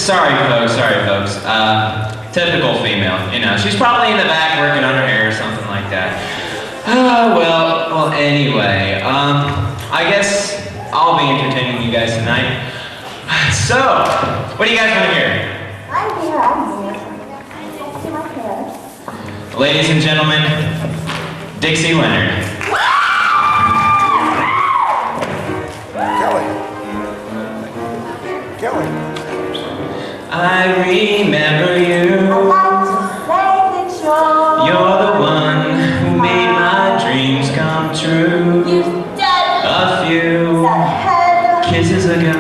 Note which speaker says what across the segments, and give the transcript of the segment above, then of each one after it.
Speaker 1: Sorry, folks. Typical female, you know. She's probably in the back working on her hair or something like that. Well, anyway, I guess I'll be entertaining you guys tonight. So, what do you guys want to hear?
Speaker 2: I'm here. Let's see my hair.
Speaker 1: Ladies and gentlemen, Dixie Leonard.
Speaker 3: Kelly.
Speaker 1: I remember you.
Speaker 2: I'd like to say that
Speaker 1: You're the one who made my dreams come true.
Speaker 2: you've done
Speaker 1: A few
Speaker 2: head
Speaker 1: kisses ago,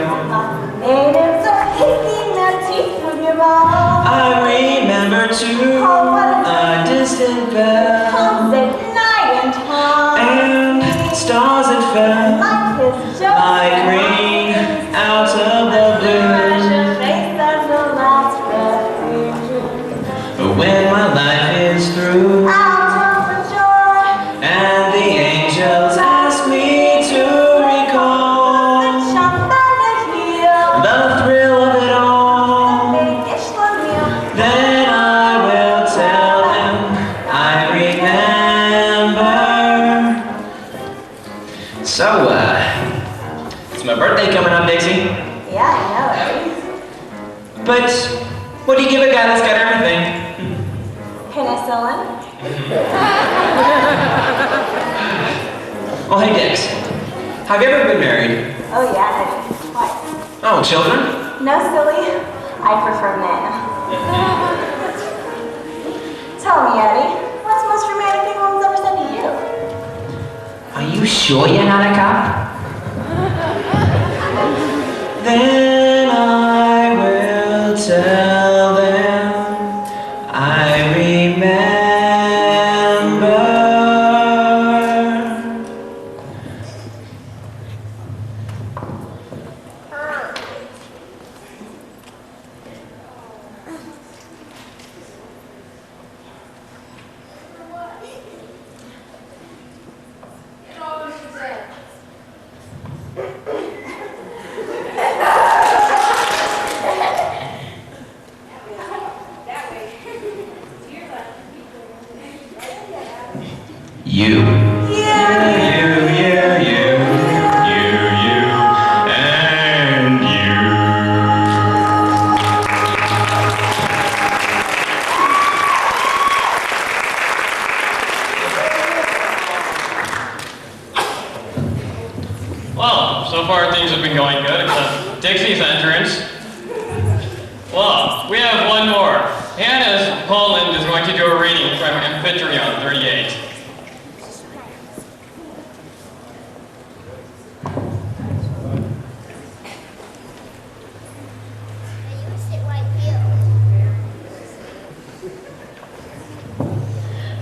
Speaker 2: natives are picking their teeth with your mouth.
Speaker 1: I remember too a distant bell
Speaker 2: Comes at night and time.
Speaker 1: and stars that fell
Speaker 2: Life is just
Speaker 1: like rain out of the blue. When my life is through and the angels ask me to recall the thrill of it all, then I will tell them I remember. So, it's my birthday coming up, Dixie.
Speaker 2: Yeah, I know.
Speaker 1: But what do you give a guy that's got everything?
Speaker 2: Penicillin?
Speaker 1: Oh, hey, Dix. Have you ever been married?
Speaker 2: Oh yeah, twice.
Speaker 1: Oh, children?
Speaker 2: No, silly. I prefer men. Tell me, Eddie, what's the most romantic thing woman's ever said to you?
Speaker 1: Are you sure you're not a cop? Then I will tell them I remember. You. And you.
Speaker 4: Well, so far things have been going good, except Dixie's entrance. Well, we have one more. Hannah Poland is going to do a reading from Amphitryon 38.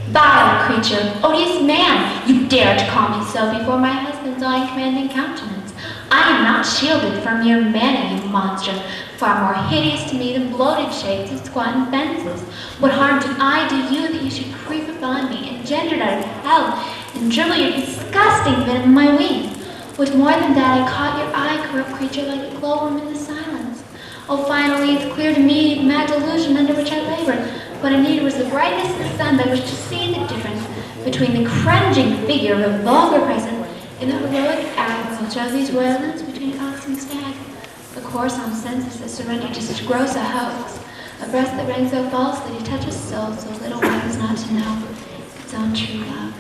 Speaker 5: Vile creature, odious man, you dare to call me so before my husband's eye commanding countenance. I am not shielded from your manner, you monster, far more hideous to me than bloated shades of squatting fences. What harm did I do you that you should creep upon me, engendered out of hell, and dribble your disgusting venom in my wings? With more than that, I caught your eye, corrupt creature, like a glowworm in the silence. Oh, finally, it's clear to me the mad delusion under which I labored. What I needed was the brightness of the sun by which to see the difference between the cringing figure of a vulgar peasant and the heroic agriculture of these royal between ox and stag. A coarse on senses that surrender to such gross a hoax. A breast that rang so falsely to touch a soul so little wise not to know its own true love.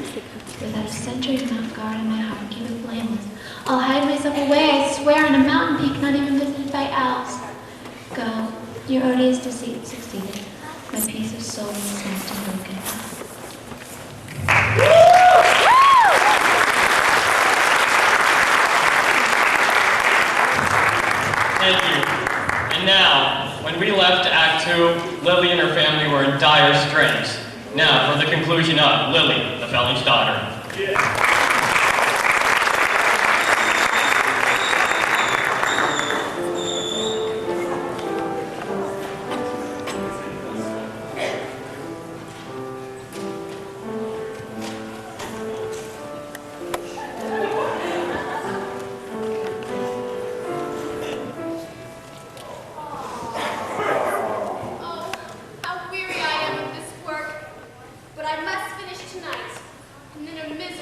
Speaker 5: Without a century's mouth guard in my heart, keep it blameless. I'll hide myself away, I swear, on a mountain peak not even visited by owls. Go, your odious deceit succeeded. My piece of soul is smashed and broken.
Speaker 4: Thank you. And now, when we left Act 2, Lily and her family were in dire straits. Now, for the conclusion of Lily, the Felons' daughter.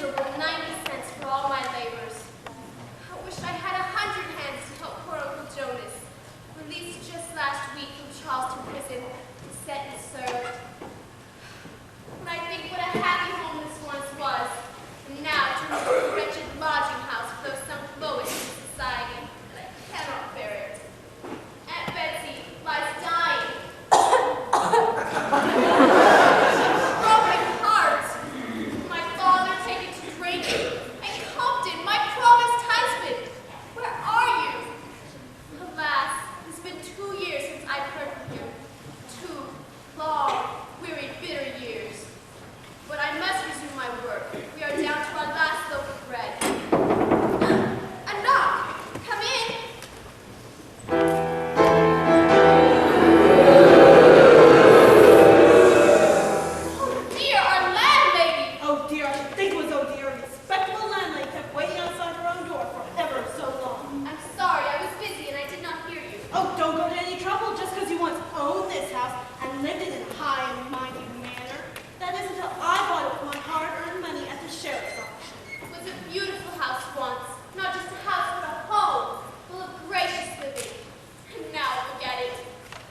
Speaker 3: miserable 90 cents for all my labors. I wish I had 100 hands to help poor Uncle Jonas, released just last week from Charleston prison, set and served. When I think what a happy home this once was, and now turned into a wretched lodging house for those some lowest in society, and I cannot bear it. Aunt Betsy lies dying. Broken heart. My father taken to drinking. And Compton, my promised husband. Where are you? Alas, it's been 2 years since I've heard from you. 2 long, weary, bitter years. But I must resume my work. We are down to our last loaf of bread. A knock! Come in! Oh dear, our landlady!
Speaker 6: Oh dear, I should think it was oh dear. A respectable landlady kept waiting outside her own door for ever so long.
Speaker 3: I'm sorry, I was busy and I did not hear you.
Speaker 6: Oh, don't go to any trouble just because you once owned this house and lived in a high and mighty manner. That is until I bought it with my hard-earned money at the sheriff's auction.
Speaker 3: It was a beautiful house once. Not just a house, but a home, full of gracious living. And now look at it.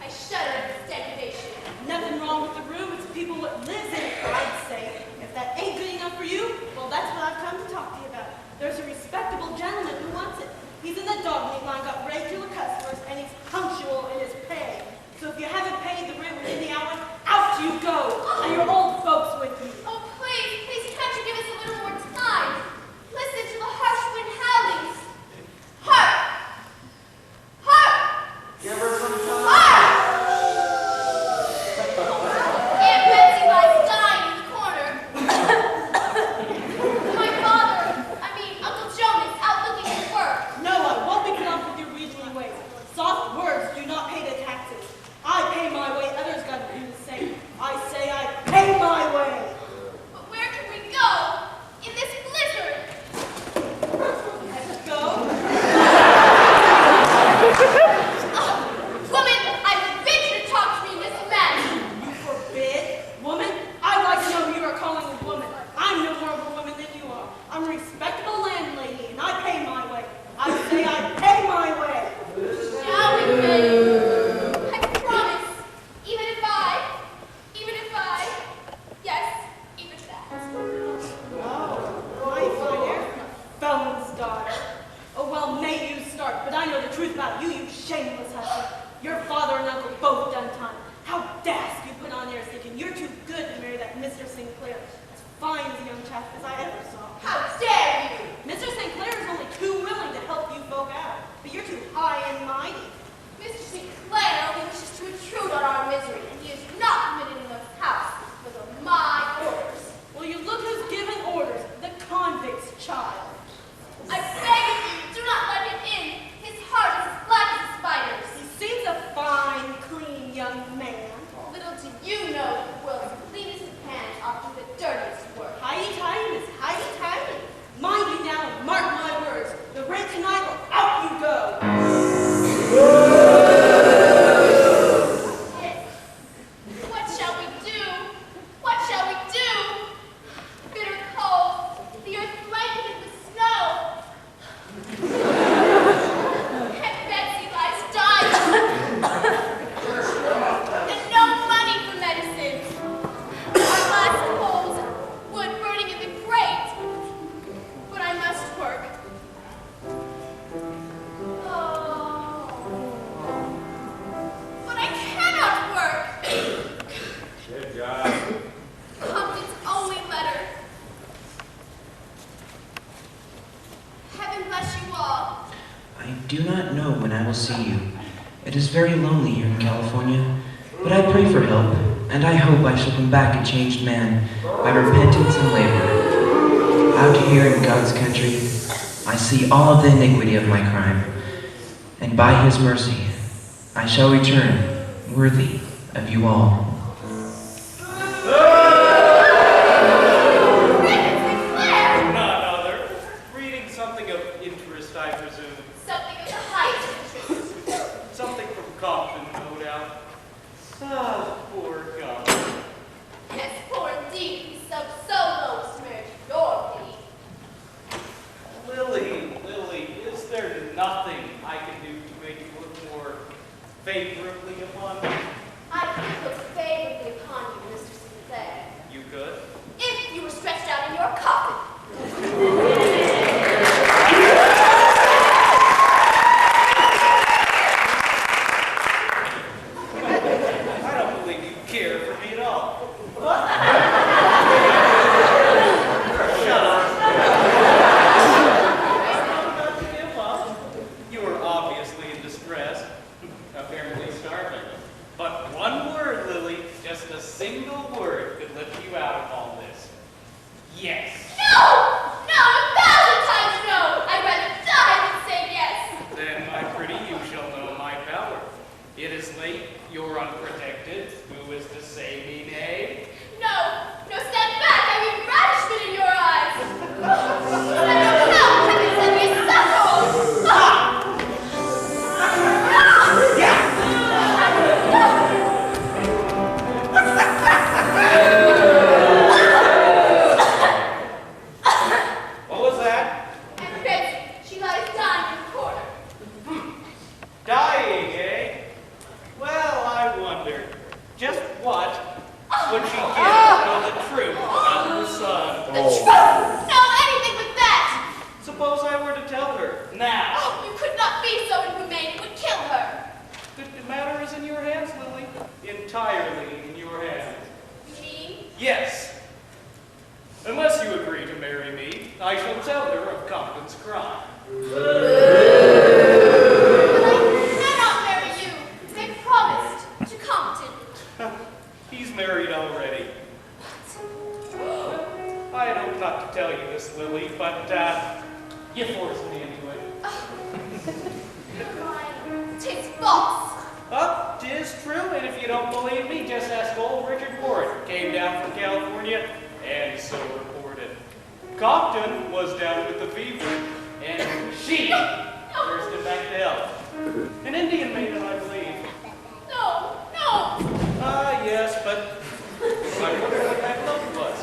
Speaker 3: I shudder at its degradation.
Speaker 6: Nothing wrong with the room, it's people what lives in it, I'd say. If that ain't good enough for you, well, that's what I've come to talk to you about. There's a respectable gentleman who wants it. He's in the dog meat line, got regular customers, and he's punctual in his pay. So if you haven't paid the rent within the hour, out you go, and your old folks with you.
Speaker 3: Oh, please, can't you give us a little more time? Listen to the harsh wind howlings. Hark! Hark!
Speaker 1: Give her some time.
Speaker 3: Hark! Aunt Betsy lies dying in the corner. My father, Uncle Jonas, out looking for work.
Speaker 6: No, I won't be put off with your reasoning ways. Soft words do not pay the taxes. I pay my way, others gotta do the same. I say I pay my way.
Speaker 3: But where can we go? In this blizzard?
Speaker 6: Let's go.
Speaker 3: Woman, I forbid you to talk to me in this manner.
Speaker 6: You forbid? Woman? I'd like to know who you are calling a woman. I'm no more of a woman than you are. I'm a respectable landlady, and I pay my way. I say I pay my way.
Speaker 3: Now we pay. I promise. Even if I, yes, even that.
Speaker 6: Oh, my fine air from a felon's daughter. Oh, well, may you start, but I know the truth about you, you shameless husband. Your father and uncle both done time. How daft you put on airs thinking you're too good to marry that Mr. Sinclair. As fine as a young chap as I ever saw.
Speaker 3: How dare you?
Speaker 6: Mr. Sinclair is only too willing to help you folk out, but you're too high and mighty.
Speaker 3: Mr. Sinclair only wishes to intrude on our misery, and he is not permitted in this house because of my orders.
Speaker 6: Well, you look who's giving orders, the convict's child.
Speaker 3: I beg of you, do not let him in. His heart is as black as a spider's.
Speaker 6: He seems a fine, clean young man.
Speaker 3: Little do you know that the world's cleanest hands often do the dirtiest work.
Speaker 6: Hidey-tidy, Miss Hidey-tidy. Mind you now, and mark my words. The rent tonight or out you go.
Speaker 3: Yes. What shall we do? What shall we do? Bitter cold, the earth blanketed with snow. Aunt Betsy lies dying. And no money for medicines. Our last coals, wood burning in the grate. But I must work. Oh. But I cannot work.
Speaker 1: Good job.
Speaker 3: Compton's only letter. Heaven bless you all.
Speaker 7: I do not know when I will see you. It is very lonely here in California, but I pray for help, and I hope I shall come back a changed man by repentance and labor. Out here in God's country, I see all of the iniquity of my crime, and by his mercy, I shall return worthy of you all.
Speaker 8: None other. Reading something of interest, I presume.
Speaker 3: Something of the highest interest.
Speaker 8: Something from Compton, no doubt. Ah, poor Compton.
Speaker 3: Yes, poor indeed, he sunk so low as to merit your pity. No, anything but that!
Speaker 8: Suppose I were to tell her, now.
Speaker 3: Oh, you could not be so inhumane. It would kill her.
Speaker 8: The matter is in your hands, Lily. Entirely in your hands.
Speaker 3: You mean?
Speaker 8: Yes. Unless you agree to marry me, I shall tell her of Compton's crime.
Speaker 3: But I cannot marry you. They promised to Compton.
Speaker 8: He's married already. I hope not to tell you this, Lily, but you forced me into it.
Speaker 3: Tis false.
Speaker 8: Tis true, and if you don't believe me, just ask old Richard Warren. Came down from California, and so reported. Compton was down with the fever, and she nursed him back to health. An Indian maiden, I believe.
Speaker 3: No.
Speaker 8: Yes, but I wonder what that look was.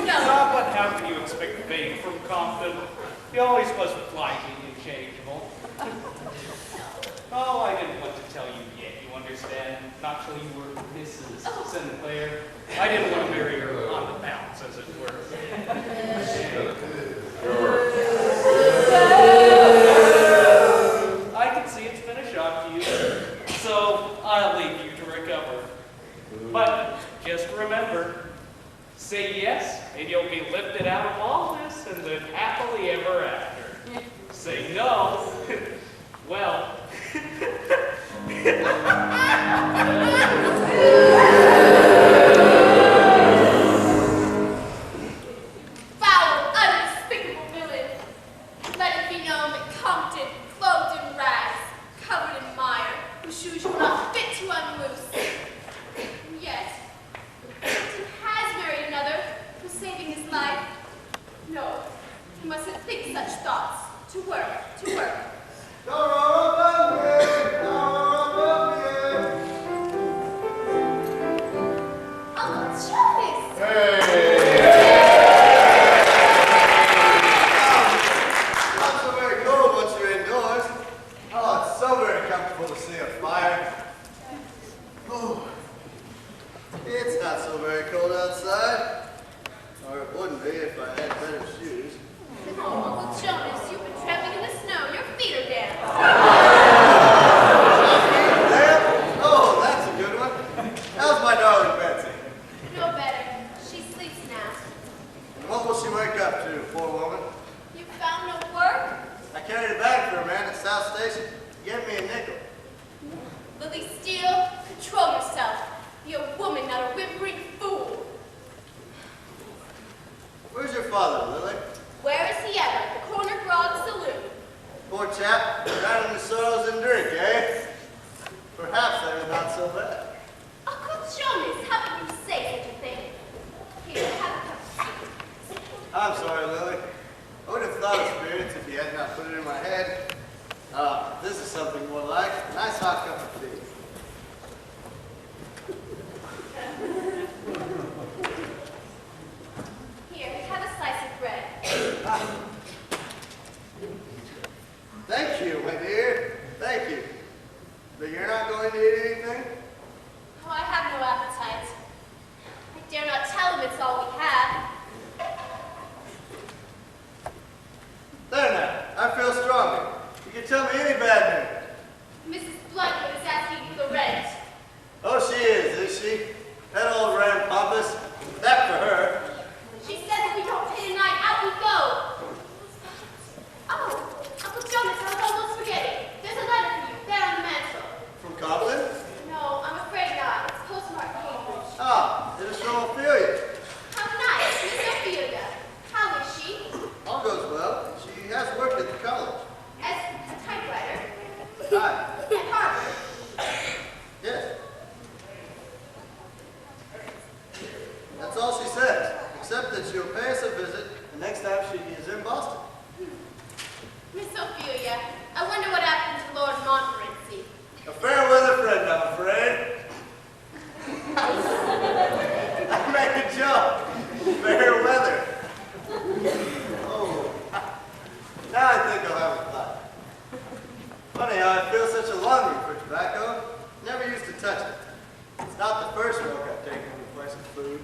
Speaker 3: No.
Speaker 8: But how can you expect babe from Compton? He always was flighty and changeable. Oh, I didn't want to tell you yet, you understand? Not till you were Mrs. Sinclair. I didn't want to marry her on the bounce, as it were. I can see it's been a shock to you, so I'll leave you to recover. But just remember, say yes, and you'll be lifted out of all this and live happily ever after. Say no, well.
Speaker 3: Foul, unspeakable villain. Let it be known that Compton, clothed in rags, covered in mire, whose shoes you will not fit to unloose. And yet, Compton has married another who's saving his life. No, he mustn't think such thoughts. To work, to work. Uncle Jonas!
Speaker 9: Not so very cold once you're indoors. Oh, it's so very comfortable to see a fire. Oh, it's not so very cold outside. Or it wouldn't be if I had better shoes.
Speaker 3: Oh, Uncle Jonas, you've been tramping in the snow. Your feet are damp.
Speaker 9: Damn? Oh, that's a good one. How's my darling Betsy?
Speaker 3: No better. She sleeps now.
Speaker 9: And what will she wake up to, poor woman?
Speaker 3: You found no work?
Speaker 9: I carried a bag for a man at South Station. He gave me a nickel.
Speaker 3: Lily Steele, control yourself. Be a woman, not a whimpering fool.
Speaker 9: Where's your father, Lily?
Speaker 3: Where is he ever? At the Corner Grog Saloon.
Speaker 9: Poor chap, drowning his sorrows in drink, eh? Perhaps that is not so bad.
Speaker 3: Uncle Jonas, how can you say such a thing? Here, have a cup of tea.
Speaker 9: I'm sorry, Lily. I would have thought of spirits if you had not put it in my head. This is something more like a nice hot cup of tea.
Speaker 3: Here, have a slice of bread.
Speaker 9: Thank you, my dear. Thank you. But you're not going to eat anything?
Speaker 3: Oh, I have no appetite. I dare not tell him it's all we have.
Speaker 9: There now. I feel stronger. You can tell me any bad news.
Speaker 3: Mrs. Bluntwood is asking for the rent.
Speaker 9: Oh, she is she? That old ram pompous. That for her.
Speaker 3: She says if we don't pay tonight, out we go. Oh, Uncle Jonas, I was almost forgetting. There's a letter for you, there on the mantel.
Speaker 9: From Compton?
Speaker 3: No, I'm afraid not. It's postmarked Cambridge.
Speaker 9: Ah, it is from Ophelia.
Speaker 3: How nice, Miss Ophelia. How is she?
Speaker 9: All goes well. She has worked at the college.
Speaker 3: As a typewriter.
Speaker 9: Hi.
Speaker 3: At Harvard.
Speaker 9: Yes. That's all she says, except that she'll pay us a visit the next time she is in Boston.
Speaker 3: Miss Ophelia, I wonder what happened to Lord Montmorency.
Speaker 9: A fair weather friend, I'm afraid. I make a joke. Fair weather. Oh. Now I think I'll have a thought. Funny how I feel such a longing for tobacco. Never used to touch it. It's not the first smoke I've taken in the place of food. food.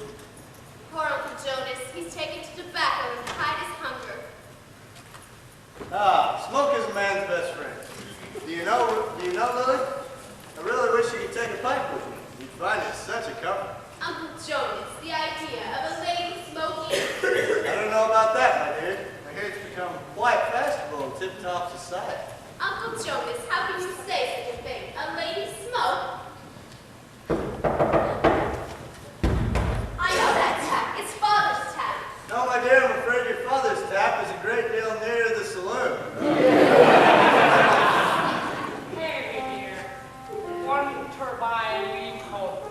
Speaker 3: Poor Uncle Jonas, he's taken to tobacco and hide his hunger.
Speaker 9: Ah, smoke is a man's best friend. Do you know, Lily? I really wish you could take a pipe with me. You'd find it such a comfort.
Speaker 3: Uncle Jonas, the idea of a lady smoking.
Speaker 9: I don't know about that, my dear. I hear it's become quite fashionable in tip-top society.
Speaker 3: Uncle Jonas, how can you say such a thing? A lady smoke? I know that tap. It's Father's tap.
Speaker 9: No, my dear, I'm afraid your father's tap is a great deal nearer the saloon.
Speaker 6: Hey, dear. One turbine we call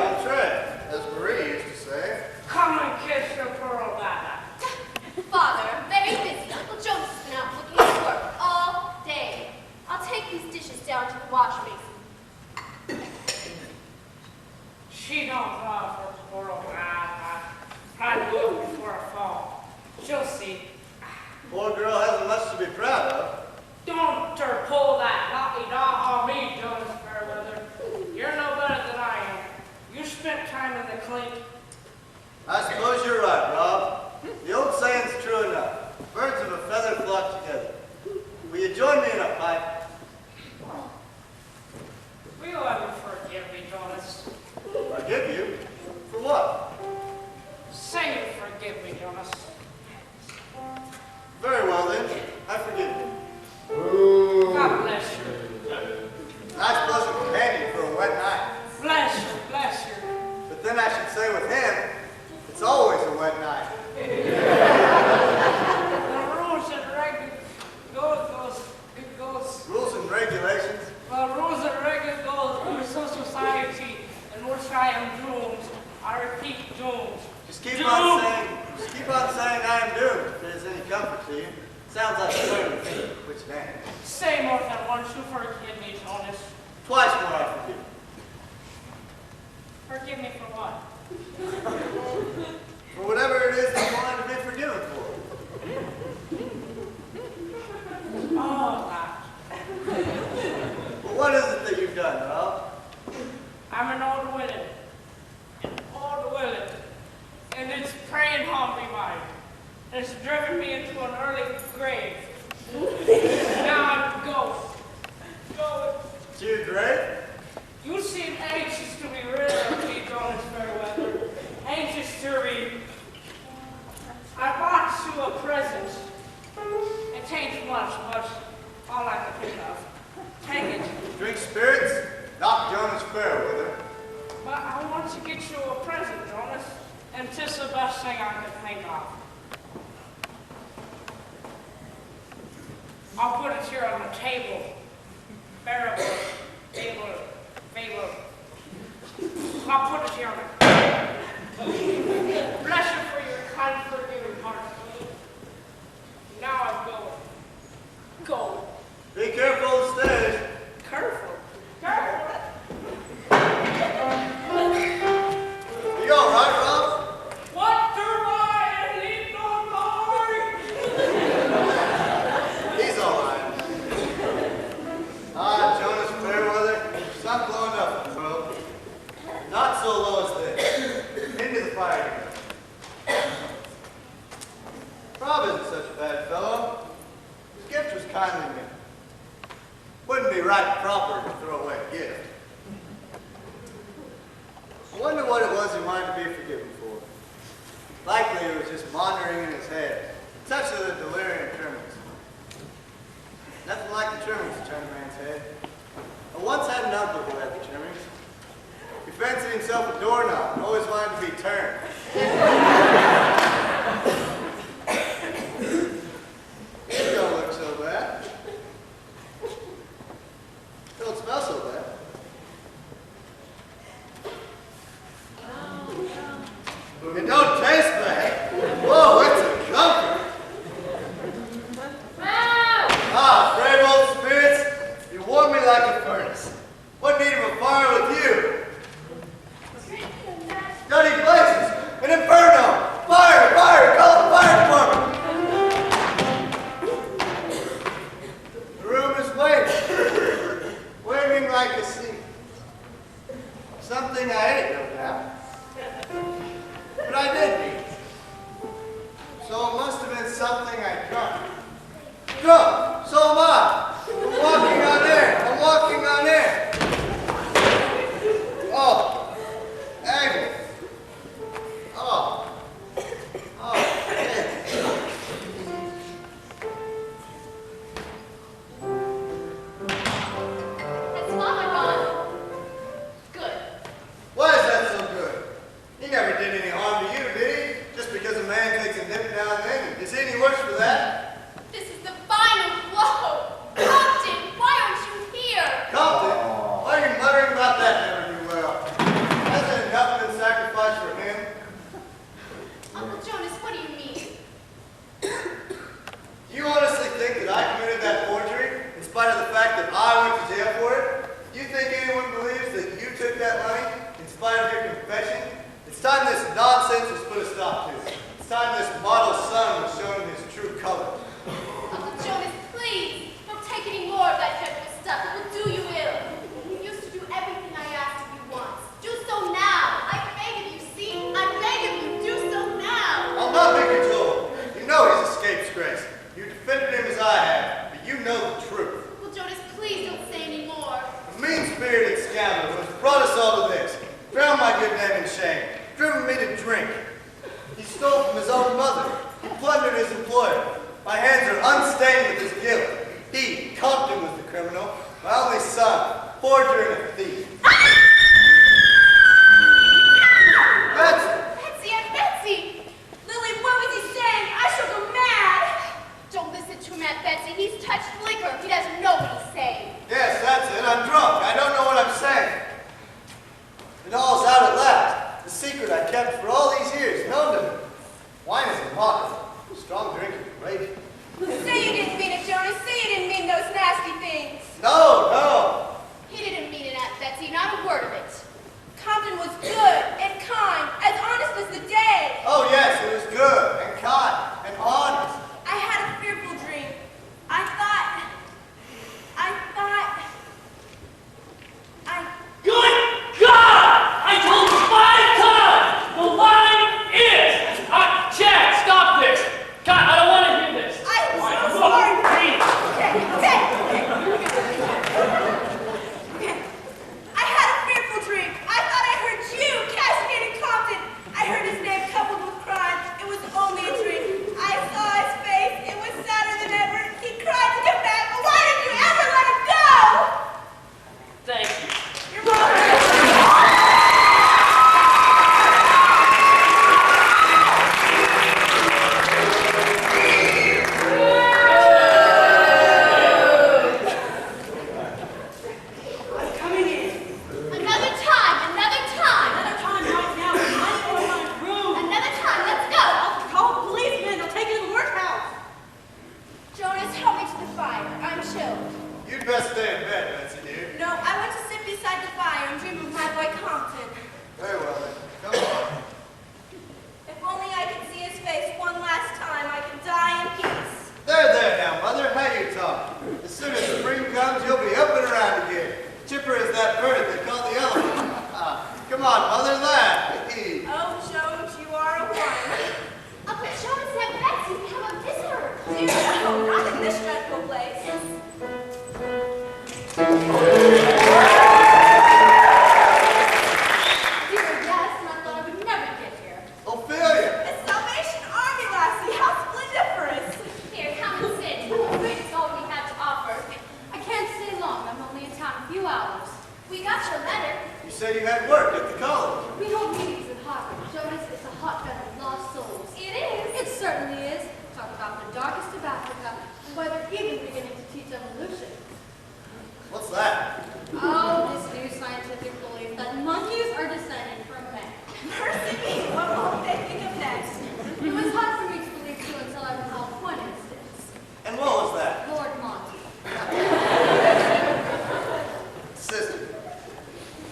Speaker 9: Entree, as Marie used to say.
Speaker 6: Come and kiss your pearl dada.
Speaker 3: Father, I'm very busy. Uncle Jonas has been out looking at work all day. I'll take these dishes down to the wash basin.
Speaker 6: She don't love her pearl dada. I do it before a fall. She'll see.
Speaker 9: Poor girl hasn't much to be proud of.
Speaker 6: Don't her pull that la-di-da on me, Jonas Fairweather. You're no better than I am. You spent time in the clink.
Speaker 9: I suppose you're right, Rob. The old saying's true enough. Birds of a feather flock together. Will you join me in a pipe?
Speaker 6: Will you ever forgive me, Jonas?
Speaker 9: Forgive you? For what?
Speaker 6: Say you forgive me, Jonas.
Speaker 9: Very well then, I forgive you.
Speaker 6: God bless you.
Speaker 9: Nice pleasant companion for a wet night.
Speaker 6: Bless you, bless you.
Speaker 9: But then I should say with him, it's always a wet night.
Speaker 6: The rules and goes.
Speaker 9: Rules and regulations.
Speaker 6: Well, rules and regulations goes in a society in which I am doomed. I repeat, doomed.
Speaker 9: Just keep on saying I am doomed, if there's any comfort to you. Sounds like a sermon, which name?
Speaker 6: Say more than once you forgive me, Jonas.
Speaker 9: Twice more I forgive you.
Speaker 6: Forgive me for what?
Speaker 9: For whatever it is that you wanted to be forgiven for.
Speaker 6: Oh, that.
Speaker 9: Well, what is it that you've done, Rob?
Speaker 6: I'm an old willet. An old willet. And it's preying on me mind. It's driven me into an early grave. Now I'm going.
Speaker 9: To your grave?
Speaker 6: You seem anxious to be rid of me, Jonas Fairweather. Anxious to be. I bought you a present. It ain't much, but all I can think of. Take it.
Speaker 9: Drink spirits? Not Jonas Fairweather.
Speaker 6: But I want to get you a present, Jonas. And 'tis the best thing I can think of. I'll put it here on the table. Bearable. Fable. I'll put it here on the bless you for your kind forgiving heart. Now I'm going. Go.
Speaker 9: Be careful of the stairs.
Speaker 6: Careful.
Speaker 9: You all right, Rob?
Speaker 6: What turbine and leave no more?
Speaker 9: He's all right. Ah, Jonas Fairweather, sunk low enough, I suppose. Not so low as this. Into the fire. Rob isn't such a bad fellow. His gift was kindly meant. Wouldn't be right and proper to throw away a gift. I wonder what it was he wanted to be forgiven for. Likely it was just maundering in his head. A touch of the delirium tremens. Nothing like the tremens to turn a man's head. I once had an uncle who had the tremens. He fancied himself a doorknob and always wanted to be turned. It don't look so bad. Don't smell so bad. It don't taste bad. Whoa, it's a comfort. Ah, brave old spirits, you warm me like a furnace. What need of a fire with you? Dirty places, an inferno, fire, call the fire department. The room is waiting I could see. Something I ate, no doubt. But I did eat. So it must have been something I drunk. Drunk! So am I! I'm walking on air! I'm walking on air! Oh, Agnes. Oh. Oh, man.
Speaker 3: Has Father gone? Good.
Speaker 9: Why is that so good? He never did any harm to you, did he? Just because a man takes a nip now and then. Is he any worse for that?
Speaker 3: This is the final blow. Compton, why aren't you here?
Speaker 9: Compton? Why are you muttering about that, never you well? Hasn't enough been sacrificed for him?
Speaker 3: Uncle Jonas, what do you mean?
Speaker 9: Do you honestly think that I committed that forgery, in spite of the fact that I went to jail for it? Do you think anyone believes that you took that money, in spite of your confession? It's time this nonsense was put a stop to. It's time this model son was shown his true color.
Speaker 3: Uncle Jonas, please, don't take any more of that dreadful stuff. It will do you ill. You used to do everything I asked of you once. Do so now. I beg of you, see? I beg of you, do so now.
Speaker 9: I'll not be cajoled. You know he's escaped disgrace. You defended him as I have, but you know the truth.
Speaker 3: Uncle Jonas, please don't say any more.
Speaker 9: The mean-spirited scoundrel who has brought us all to this, drowned my good name in shame, driven me to drink. He stole from his own mother. He plundered his employer. My hands are unstained with his guilt. He, Compton, was the criminal. My only son, forger and a thief. Betsy!
Speaker 3: Betsy, Aunt Betsy! Lily, what was he saying? I shall go mad! Don't listen to him, Aunt Betsy. He's touched liquor. He doesn't know what he's saying.
Speaker 9: Yes, that's it. I'm drunk. I don't know what I'm saying. It all's out at last. The secret I kept for all these years, known to me. Wine is a mocker. Strong drink is great.
Speaker 3: Say you didn't mean it, Jonas. Say you didn't mean those nasty things.
Speaker 9: No, no.
Speaker 3: He didn't mean it, Aunt Betsy. Not a word of it. Compton was good and kind, as honest as the day.
Speaker 9: Oh, yes, it was good and kind and honest.
Speaker 6: I had a fearful dream. I
Speaker 8: Good God! I told you 5 times! The line is! Chad, stop this! God, I don't want to hear this!
Speaker 6: I'm
Speaker 8: My
Speaker 6: so
Speaker 8: Lord,
Speaker 6: sorry.
Speaker 8: please.
Speaker 6: Okay. I had a fearful dream. I thought I heard you castigating Compton. I heard his name coupled with crime. It was only a dream. I saw his face. It was sadder than ever. He cried to come back. Why did you ever let him go?
Speaker 8: Thank you.
Speaker 6: You're welcome. I'm coming in.
Speaker 3: Another time, another time.
Speaker 6: Another time right now. I go to my room.
Speaker 3: Another time, let's go.
Speaker 6: I'll call a policeman. They'll take you to the workhouse.
Speaker 3: Jonas, help me to the fire. I'm chilled.
Speaker 9: You'd best stay in bed, Betsy, dear.
Speaker 6: No, I went to sit beside the fire and dream of my boy Compton.
Speaker 9: Very well, then. Come on.
Speaker 6: If only I could see his face one last time, I could die in peace.
Speaker 9: There now, Mother. How you talking? As soon as spring comes, you'll be up and around again. Chipper as that bird they call the elephant. Come on, Mother, laugh. Hee.
Speaker 6: Oh, Jones, you are a one.
Speaker 3: Uncle Jonas, Aunt Betsy, we have a visitor.
Speaker 6: Dear, no, not in this dreadful place.
Speaker 3: Dear, yes, and I thought I would never get here.
Speaker 9: Ophelia.
Speaker 6: It's Salvation Army, lassie. How splendiferous.
Speaker 3: Here, come and sit. I'm afraid it's all we have to offer. I can't stay long. I'm only in town a few hours. We got your letter.
Speaker 9: You said you had work at the college.
Speaker 3: We hold meetings in Harvard. Jonas is the hotbed of lost souls. It is. It certainly is. Talk about the darkest of Africa and why they're even beginning to teach evolution.
Speaker 9: What's that?
Speaker 3: Oh, this new scientific belief that monkeys are descended from men.
Speaker 6: Mercy me, what will they think of next?
Speaker 3: It was hard for me to believe too until I recalled one instance.
Speaker 9: And what was that?
Speaker 3: Lord Monty.
Speaker 9: Sister,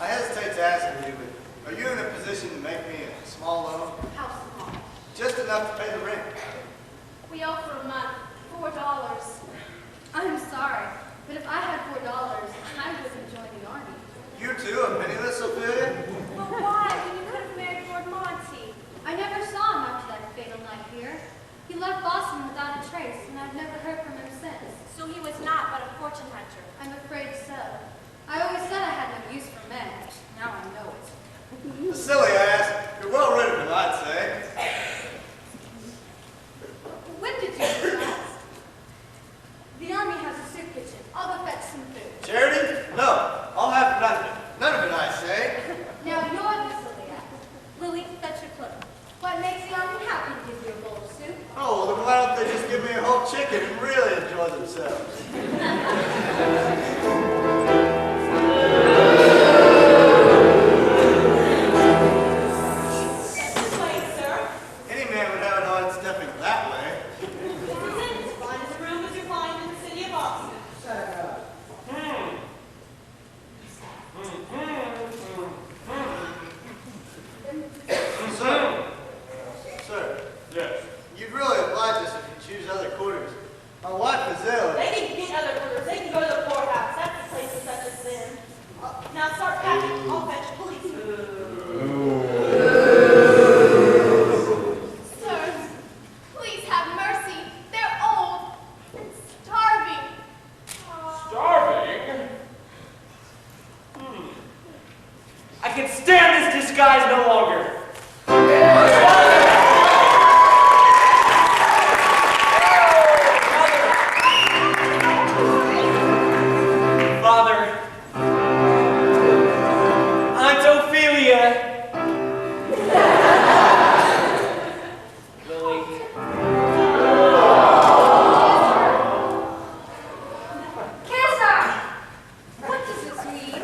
Speaker 9: I hesitate to ask of you, but are you in a position to make me a small loan?
Speaker 3: How small?
Speaker 9: Just enough to pay the rent.
Speaker 3: We owe for a month $4. I'm sorry, but if I had $4, I would enjoy the army.
Speaker 9: Miss Ophelia?
Speaker 3: But why, when you could have married Lord Monty?
Speaker 10: I never saw him after that fatal night here. He left Boston without a trace, and I've never heard from him since.
Speaker 3: So he was not but a fortune hunter.
Speaker 10: I'm afraid so. I always said I had no use for men. Now I know it.
Speaker 9: Silly ass. You're well rid of him, I'd say.
Speaker 3: When did you do that? The army has a soup kitchen. I'll go fetch some food.
Speaker 9: Charity? No. I'll have none of it. None of it, I say.
Speaker 3: Now you're the silly ass. Lily, fetch your cloak. What makes the army happy to give you a bowl of soup?
Speaker 9: Oh, well, then why don't they just give me a whole chicken and really enjoy themselves?
Speaker 6: This way, sir.
Speaker 9: Any man would have a hard stepping that way.
Speaker 6: This is it. As fine as a room as you find in the city of Boston.
Speaker 9: Sir,
Speaker 8: Yes.
Speaker 9: you'd really oblige us if you choose other quarters. My wife is ill.
Speaker 6: They can get other quarters. They can go to the poorhouse. That's the place to such as them. Now start packing. I'll fetch police.
Speaker 3: Sir, please have mercy. They're old and starving.
Speaker 8: Starving? I can stand this disguise no longer. Father, Aunt Ophelia, Lily.
Speaker 3: Cancer! What does this mean?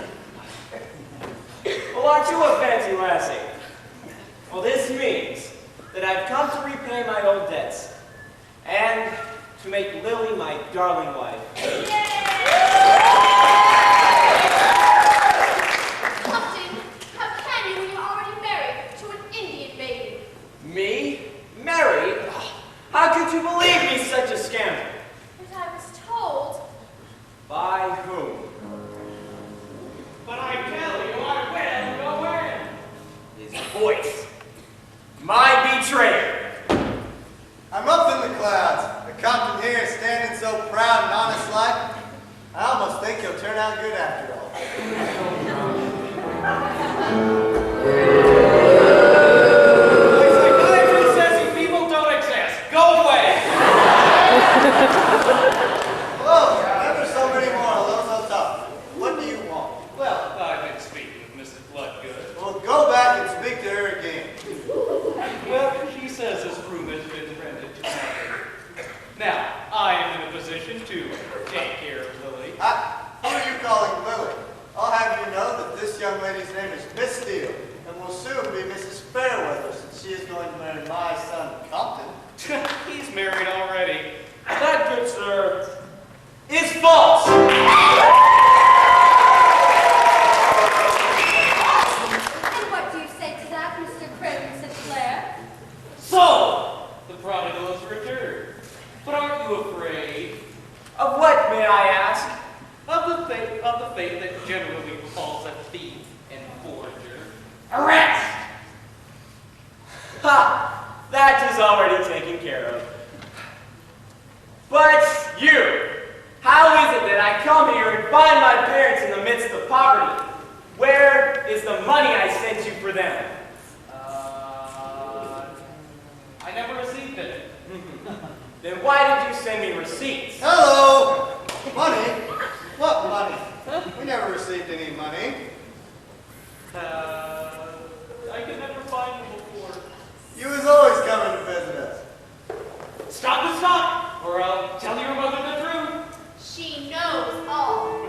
Speaker 8: Well, aren't you a fancy lassie? Well, this means that I've come to repay my old debts and to make Lily my darling wife.
Speaker 3: Captain, how can you when you're already married to an Indian maiden?
Speaker 8: Me? Married? How could you believe me such a scandal?
Speaker 3: But I was told.
Speaker 8: By whom? But I tell you, I will go in. His voice. My betrayer.
Speaker 9: I'm up in the clouds. The captain here is standing so proud and honest like. I almost think he'll turn out good after all.
Speaker 8: My psychiatrist says you people don't exist. Go away.
Speaker 9: Hello, ever so many more of those on top. What do you want?
Speaker 8: Well, I've been speaking with Mrs. Bloodgood.
Speaker 9: Well, go back and speak to her again.
Speaker 8: Well, she says this room has been rented to her. Now, I am in a position to take care of Lily.
Speaker 9: Who are you calling Lily? I'll have you know that this young lady's name is Miss Steele, and will soon be Mrs. Fairweather, since she is going to marry my son, Compton.
Speaker 8: He's married already. That, good sir, is false.
Speaker 10: And what do you say to that, Mr. Craven Sinclair?
Speaker 8: So, the prodigal has returned. But aren't you afraid? Of what, may I ask? Of the fate that generally befalls a thief and forger. Arrest! Ha! That is already taken care of. But you, how is it that I come here and find my parents in the midst of poverty? Where is the money I sent you for them? I never received it. Then why did you send me receipts?
Speaker 9: Hello! Money? What money? We never received any money.
Speaker 8: I could never find them before.
Speaker 9: You was always coming to visit us.
Speaker 8: Stop the stop, or I'll tell your mother the truth.
Speaker 3: She knows all.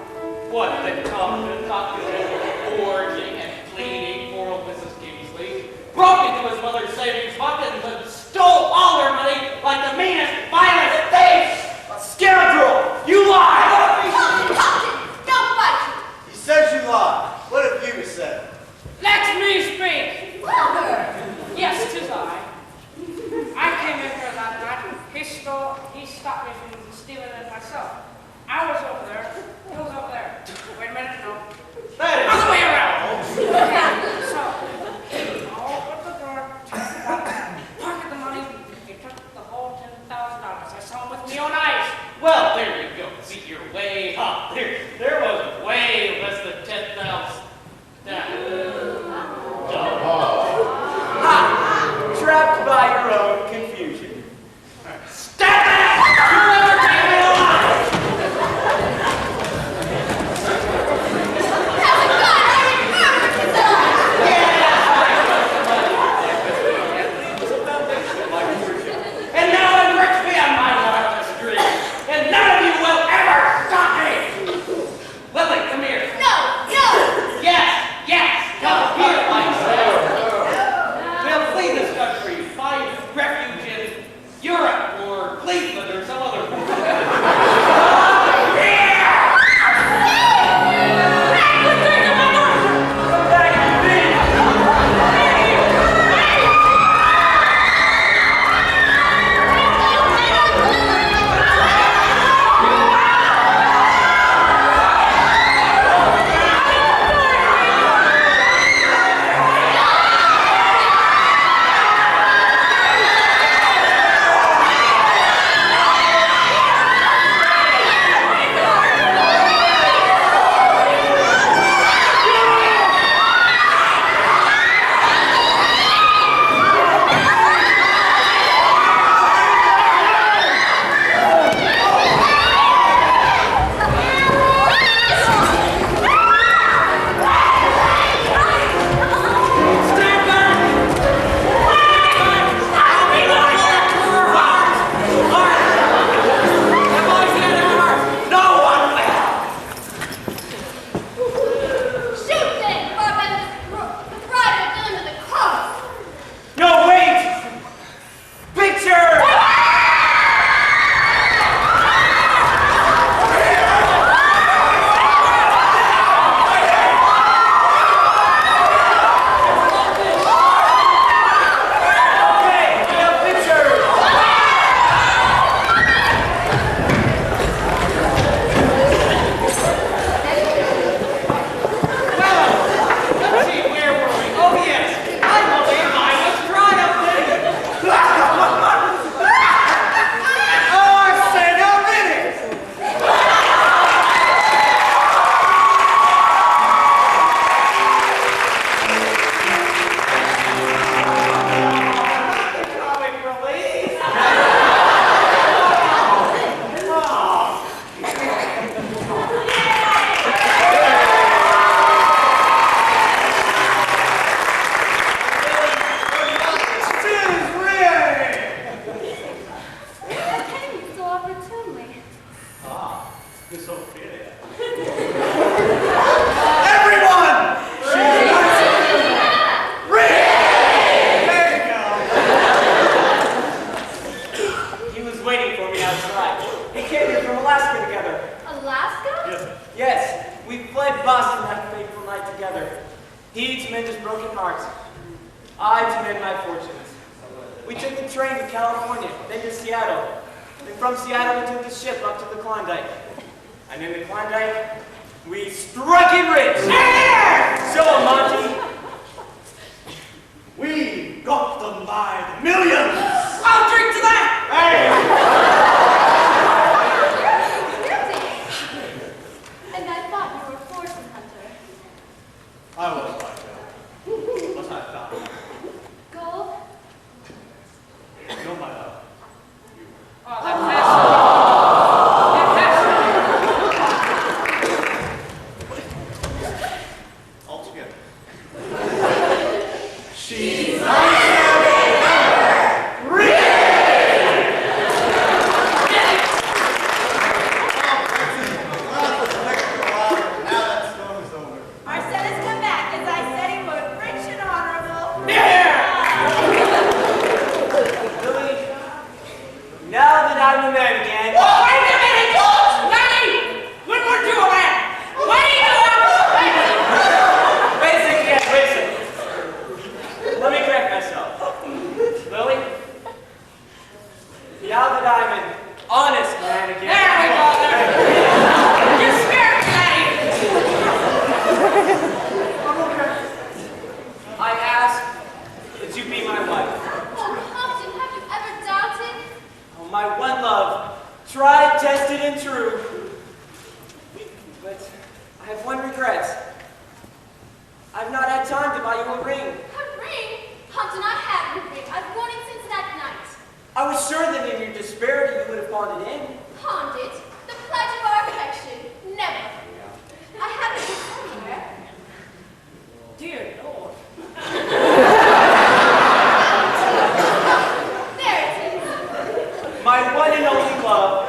Speaker 8: What, that Compton, forging and pleading poor old Mrs. Kingsley, broke into his mother's savings buckets and stole all her money like the meanest, vilest thief! A scoundrel! You lie!
Speaker 3: Don't fight!
Speaker 9: He says you lie. What have you said?
Speaker 11: Let me speak.
Speaker 3: Father!
Speaker 11: Yes, 'tis I. I came in here that night. He stopped me from stealing it myself. I was over there. He was over there. Wait a minute, no.
Speaker 8: That is
Speaker 11: Other way around.
Speaker 12: night together. He to mend his broken heart, I to mend my fortunes. We took the train to California, then to Seattle. Then from Seattle we took the ship up to the Klondike. And in the Klondike, we struck it rich! So, Monty, we got them by the millions!
Speaker 11: I'll drink to that!
Speaker 10: And I thought you were a fortune hunter.
Speaker 9: I was like that. What's I thought?
Speaker 10: Gold?
Speaker 9: No, my love.
Speaker 11: Oh, that passion.
Speaker 9: Altogether.
Speaker 12: she's
Speaker 9: Now that storm is over.
Speaker 2: Marcella's come back, as I said he would. Rich and honorable.
Speaker 12: Lily, now that I'm a man again,
Speaker 11: Wait a minute, George! Nanny! When we're doing that! What are you doing?
Speaker 12: wait a second. Let me correct myself. Lily, now that I'm an honest man again.
Speaker 11: There we go, there. You scared me, Nanny!
Speaker 12: I ask that you be my wife.
Speaker 3: Oh, Compton, have you ever doubted?
Speaker 12: Oh, my one love, tried, tested, and true. But I have one regret. I've not had time to buy you a ring.
Speaker 3: A ring? Compton, I have your ring. I've worn it since that night.
Speaker 12: I was sure that in your despair you would have pawned it in.
Speaker 3: Pawned it? The pledge of our affection. Never. I have it somewhere.
Speaker 11: Dear Lord.
Speaker 3: There it is.
Speaker 12: My one and only glove.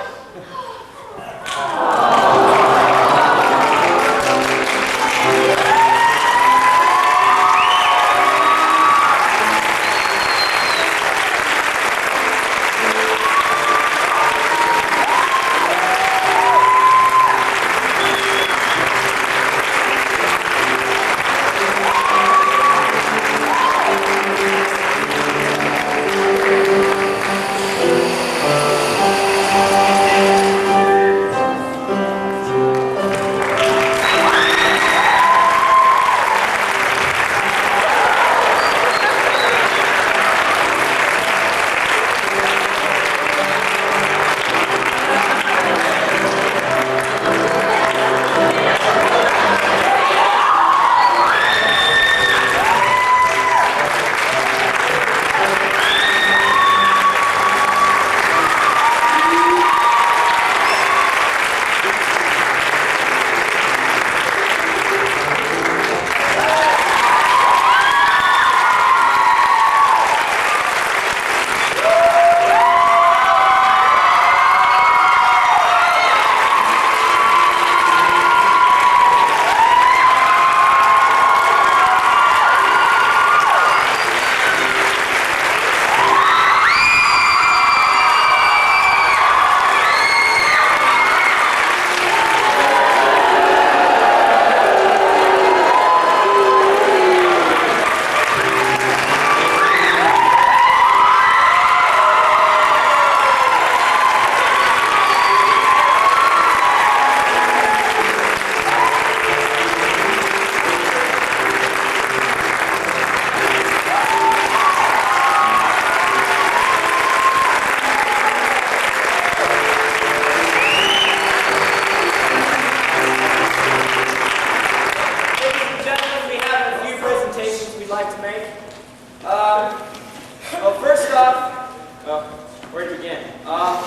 Speaker 12: Where to begin? How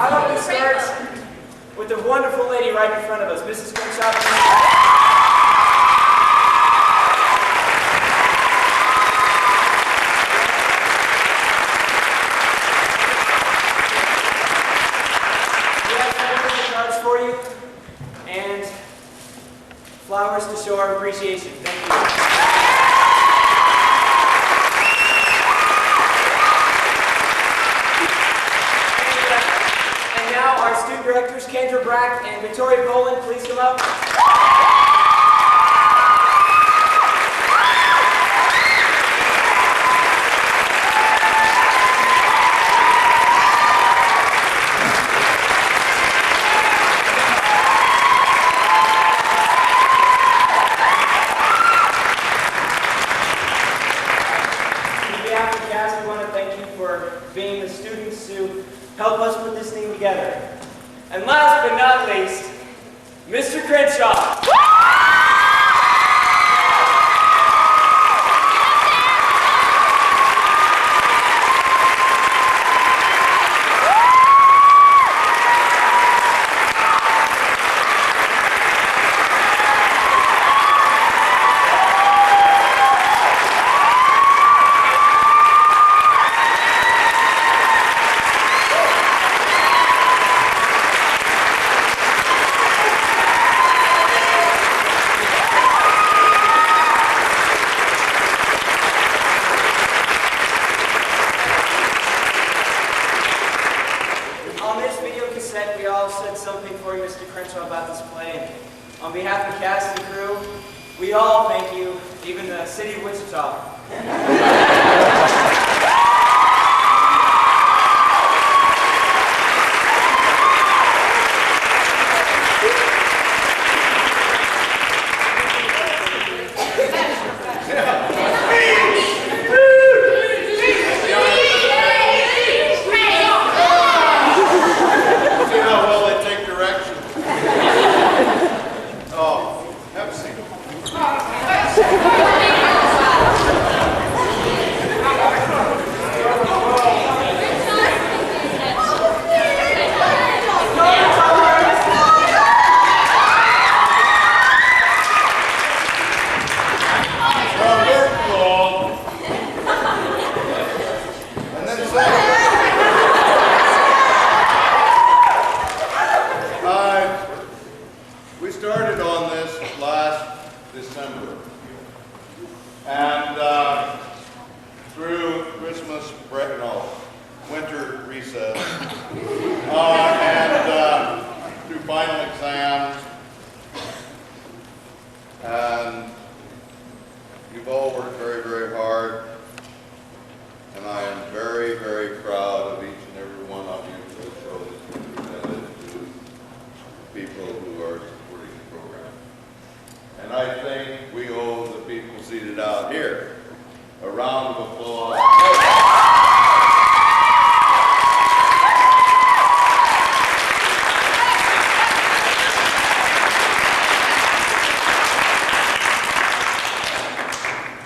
Speaker 12: about we start with the wonderful lady right in front of us, Mrs. Crenshaw. For you, and flowers to show our appreciation. Thank you. And now our student directors, Kendra Brack and Victoria Boland, please come up? Being the students who help us put this thing together. And last but not least, Mr. Crenshaw. We all said something for you, Mr. Crenshaw, about this play. And on behalf of the cast and crew, we all thank you, even the city of Wichita.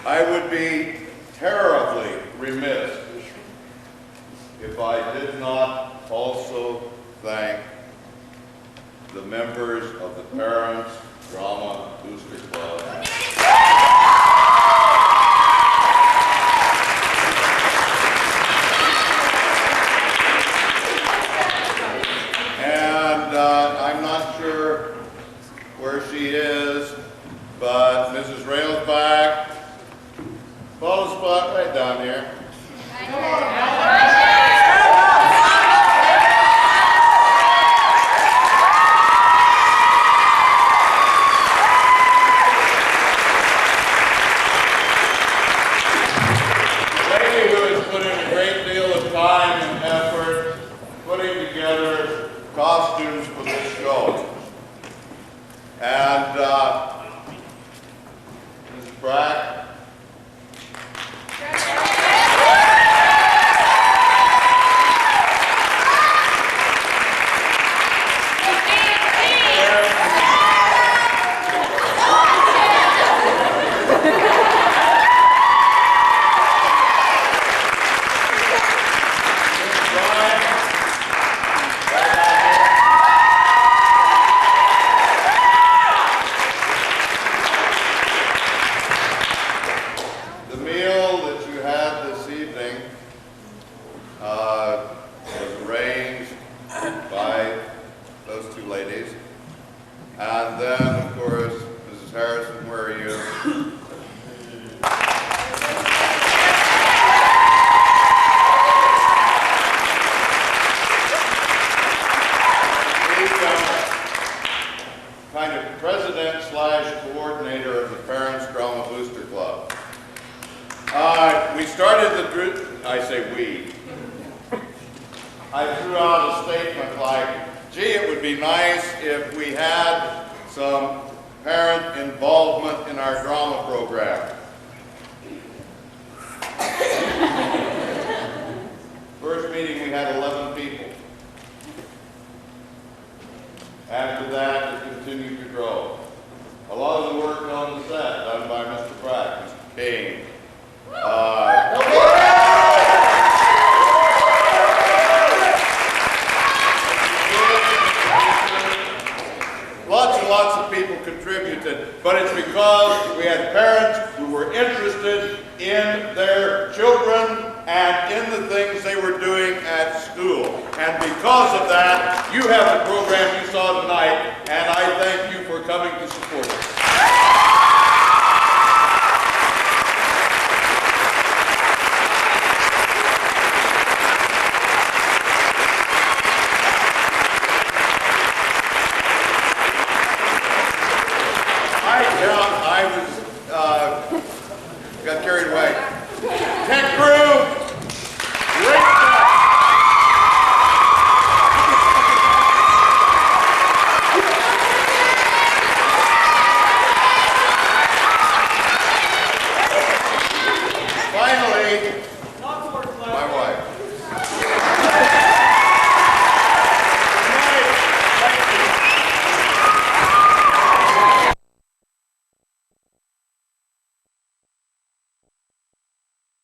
Speaker 9: I would be terribly remiss if I did not also thank the members of the Parents Drama Booster Club. And I'm not sure where she is, but Mrs. Railsback, follow the spot right down here. The lady who has put in a great deal of time and effort putting together costumes for this show. And Mrs. Brack, the meal that you had this evening was arranged by those two ladies. And then, of course, Mrs. Harrison, where are you?
Speaker 13: kind of president/coordinator of the Parents Drama Booster Club. We started I say we. I threw out a statement like, gee, it would be nice if we had some parent involvement in our drama program. First meeting we had 11 people. After that, it continued to grow. A lot of the work on the set done by Mr. Pratt, Mr. Kane. Lots and lots of people contributed, but it's because we had parents who were interested in their children and in the things they were doing at school. And because of that, you have the program you saw tonight, and I thank you for coming to support it.